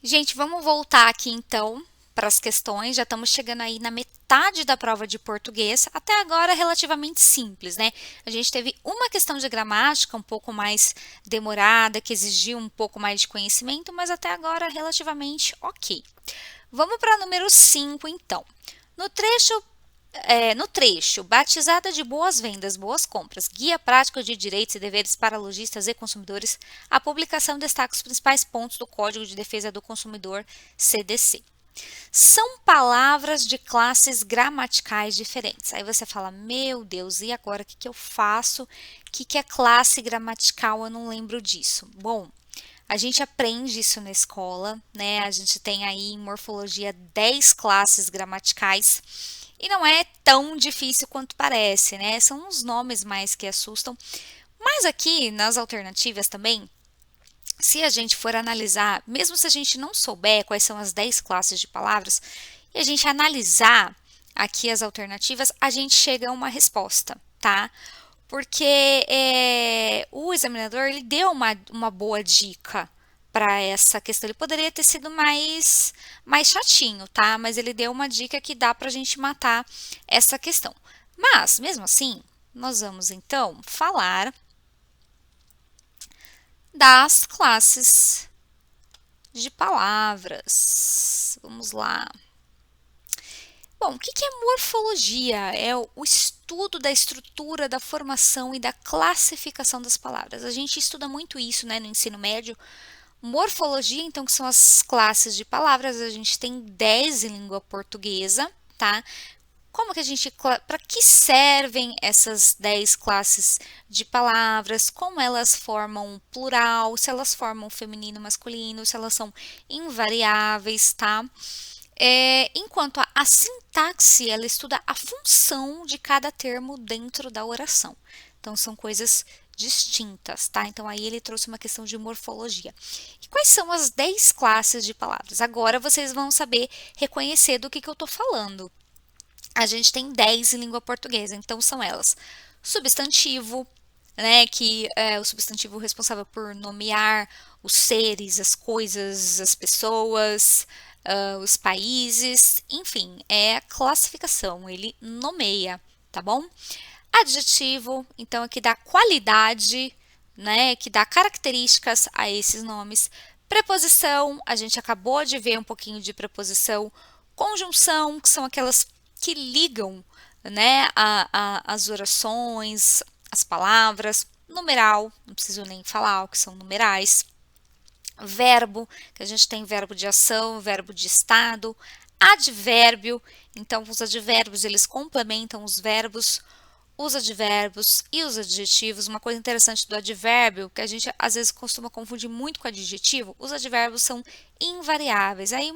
Gente, vamos voltar aqui então para as questões. Já estamos chegando aí na metade da prova de português. Até agora relativamente simples, né? A gente teve uma questão de gramática um pouco mais demorada, que exigiu um pouco mais de conhecimento, mas até agora relativamente ok. Vamos para número 5, então. No trecho Batizada de Boas Vendas, Boas Compras, Guia Prático de Direitos e Deveres para Lojistas e Consumidores, a publicação destaca os principais pontos do Código de Defesa do Consumidor, CDC. São palavras de classes gramaticais diferentes. Aí você fala, meu Deus, e agora o que eu faço? O que é classe gramatical? Eu não lembro disso. Bom, a gente aprende isso na escola, né? A gente tem aí em morfologia 10 classes gramaticais e não é tão difícil quanto parece, né? São os nomes mais que assustam. Mas aqui nas alternativas também, se a gente for analisar, mesmo se a gente não souber quais são as 10 classes de palavras, e a gente analisar aqui as alternativas, a gente chega a uma resposta, tá? Porque o examinador ele deu uma boa dica para essa questão. Ele poderia ter sido mais chatinho, tá? Mas ele deu uma dica que dá para a gente matar essa questão. Mas, mesmo assim, nós vamos então falar das classes de palavras. Vamos lá. Bom, o que é morfologia? É o estudo da estrutura, da formação e da classificação das palavras. A gente estuda muito isso, né, no ensino médio. Morfologia, então, que são as classes de palavras, a gente tem 10 em língua portuguesa, tá? Como que a gente, para que servem essas 10 classes de palavras? Como elas formam plural? Se elas formam feminino, masculino? Se elas são invariáveis, tá? Enquanto a sintaxe, ela estuda a função de cada termo dentro da oração. Então, são coisas distintas, tá? Então, aí ele trouxe uma questão de morfologia. E quais são as 10 classes de palavras? Agora vocês vão saber reconhecer do que eu estou falando. A gente tem 10 em língua portuguesa, então são elas: substantivo, né, que é o substantivo responsável por nomear os seres, as coisas, as pessoas, os países, enfim, é a classificação, ele nomeia, tá bom? Adjetivo, então é que dá qualidade, né, que dá características a esses nomes. Preposição, a gente acabou de ver um pouquinho de preposição. Conjunção, que são aquelas que ligam, né, as orações, as palavras. Numeral, não preciso nem falar o que são numerais. Verbo, que a gente tem verbo de ação, verbo de estado. Advérbio, então os advérbios eles complementam os verbos. Os advérbios e os adjetivos. Uma coisa interessante do advérbio, que a gente às vezes costuma confundir muito com adjetivo, os advérbios são invariáveis. Aí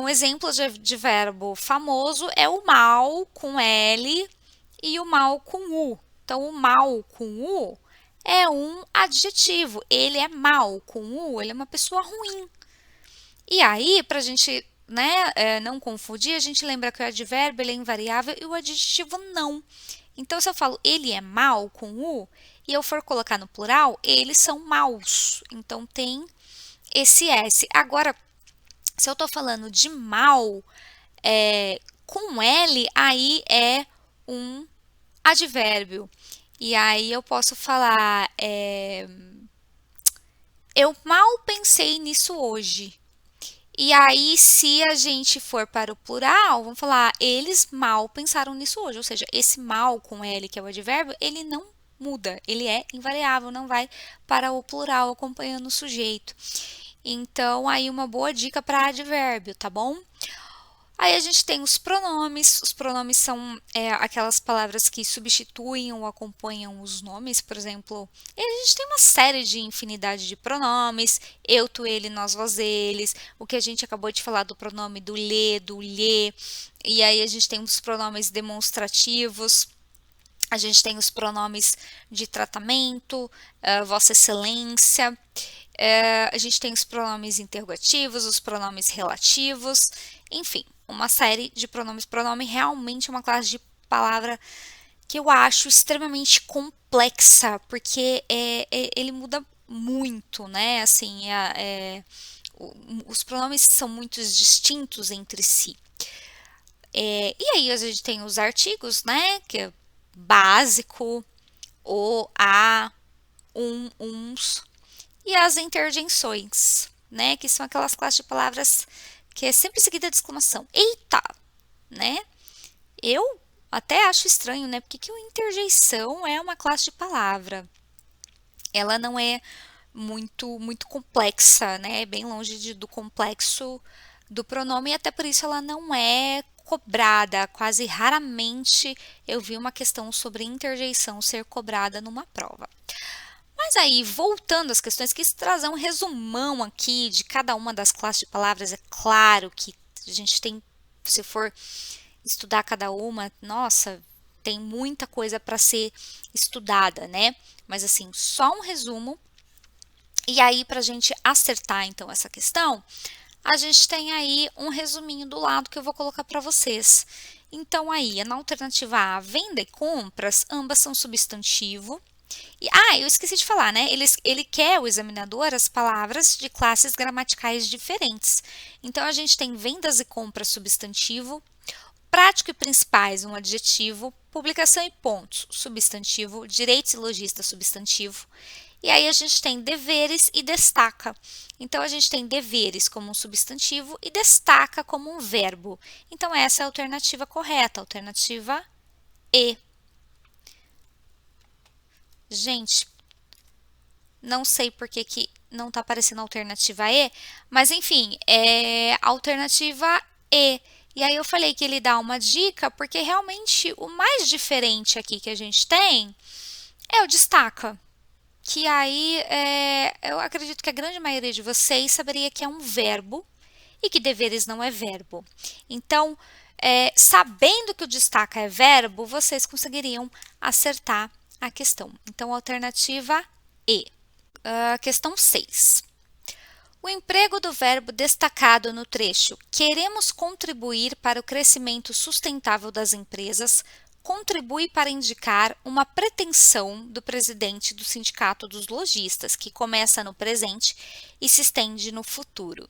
um exemplo de verbo famoso é o mal com L e o mal com U. Então, o mal com U é um adjetivo. Ele é mal com U, ele é uma pessoa ruim. E aí, para a gente, né, não confundir, a gente lembra que o advérbio ele é invariável e o adjetivo não. Então, se eu falo ele é mal com U e eu for colocar no plural, eles são maus. Então, tem esse S. Agora, se eu estou falando de mal com L, aí é um advérbio. E aí eu posso falar, eu mal pensei nisso hoje. E aí, se a gente for para o plural, vamos falar, eles mal pensaram nisso hoje. Ou seja, esse mal com L, que é o advérbio, ele não muda, ele é invariável, não vai para o plural acompanhando o sujeito. Então, aí uma boa dica para advérbio, tá bom? Aí a gente tem os pronomes são aquelas palavras que substituem ou acompanham os nomes, por exemplo, e a gente tem uma série de infinidade de pronomes, eu, tu, ele, nós, vós, eles, o que a gente acabou de falar do pronome do lhe, do lhe, e aí a gente tem os pronomes demonstrativos, a gente tem os pronomes de tratamento, Vossa Excelência, a gente tem os pronomes interrogativos, os pronomes relativos, enfim, uma série de pronomes. Pronome realmente é uma classe de palavra que eu acho extremamente complexa, porque ele muda muito, né? Assim, os pronomes são muito distintos entre si. E aí a gente tem os artigos, né, que é básico, o, a, uns, e as interjeições, né, que são aquelas classes de palavras que é sempre seguida de exclamação. Eita, né? Eu até acho estranho, né? Porque que uma interjeição é uma classe de palavra. Ela não é muito complexa, né? É bem longe do complexo do pronome e até por isso ela não é cobrada. Quase raramente eu vi uma questão sobre interjeição ser cobrada numa prova. Mas aí, voltando às questões, quis trazer um resumão aqui de cada uma das classes de palavras. É claro que a gente tem, se for estudar cada uma, nossa, tem muita coisa para ser estudada, né? Mas assim, só um resumo. E aí, para a gente acertar então essa questão, a gente tem aí um resuminho do lado que eu vou colocar para vocês. Então, aí, na alternativa A, venda e compras, ambas são substantivo. Eu esqueci de falar, né? Ele quer, o examinador, as palavras de classes gramaticais diferentes. Então, a gente tem vendas e compras substantivo, prático e principais, um adjetivo, publicação e pontos, substantivo, direitos e lojista, substantivo. E aí a gente tem deveres e destaca. Então, a gente tem deveres como um substantivo e destaca como um verbo. Então, essa é a alternativa correta, a alternativa E. Gente, não sei por que não está aparecendo a alternativa E, mas enfim, é a alternativa E. E aí eu falei que ele dá uma dica, porque realmente o mais diferente aqui que a gente tem é o destaca. Que aí eu acredito que a grande maioria de vocês saberia que é um verbo e que deveres não é verbo. Então, sabendo que o destaca é verbo, vocês conseguiriam acertar a questão. Então, alternativa E. Questão 6. O emprego do verbo destacado no trecho "queremos contribuir para o crescimento sustentável das empresas" contribui para indicar uma pretensão do presidente do Sindicato dos Lojistas, que começa no presente e se estende no futuro.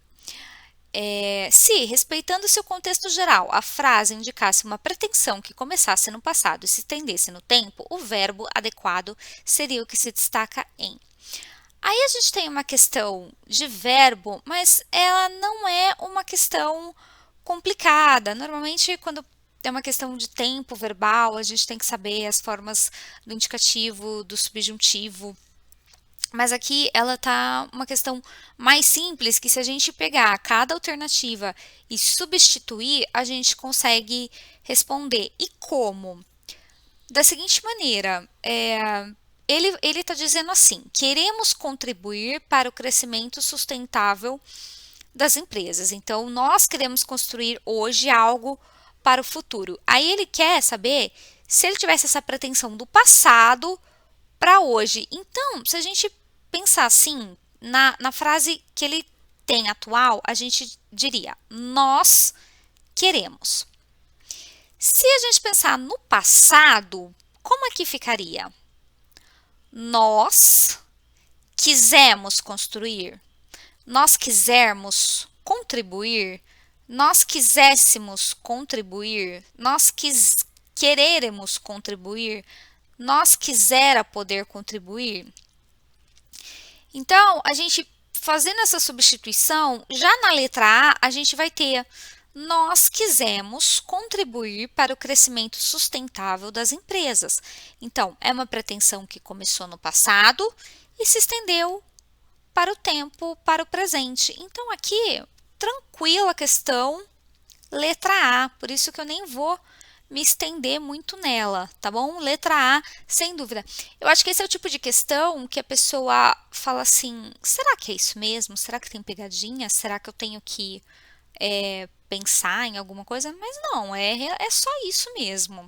Se, respeitando-se o contexto geral, a frase indicasse uma pretensão que começasse no passado e se estendesse no tempo, o verbo adequado seria o que se destaca em. Aí a gente tem uma questão de verbo, mas ela não é uma questão complicada. Normalmente, quando é uma questão de tempo verbal, a gente tem que saber as formas do indicativo, do subjuntivo. Mas aqui ela tá uma questão mais simples, que se a gente pegar cada alternativa e substituir, a gente consegue responder. E como? Da seguinte maneira, ele está dizendo assim: queremos contribuir para o crescimento sustentável das empresas. Então, nós queremos construir hoje algo para o futuro. Aí ele quer saber se ele tivesse essa pretensão do passado para hoje. Então, se a gente pensar assim, na frase que ele tem atual, a gente diria: nós queremos. Se a gente pensar no passado, como é que ficaria? Nós quisemos construir, nós quisermos contribuir, nós quiséssemos contribuir, nós quereremos contribuir, nós quisera poder contribuir. Então, a gente fazendo essa substituição, já na letra A, a gente vai ter: nós quisemos contribuir para o crescimento sustentável das empresas. Então, é uma pretensão que começou no passado e se estendeu para o tempo, para o presente. Então, aqui, tranquila a questão, letra A, por isso que eu nem vou me estender muito nela, tá bom? Letra A, sem dúvida. Eu acho que esse é o tipo de questão que a pessoa fala assim: será que é isso mesmo? Será que tem pegadinha? Será que eu tenho que pensar em alguma coisa? Mas não, é só isso mesmo.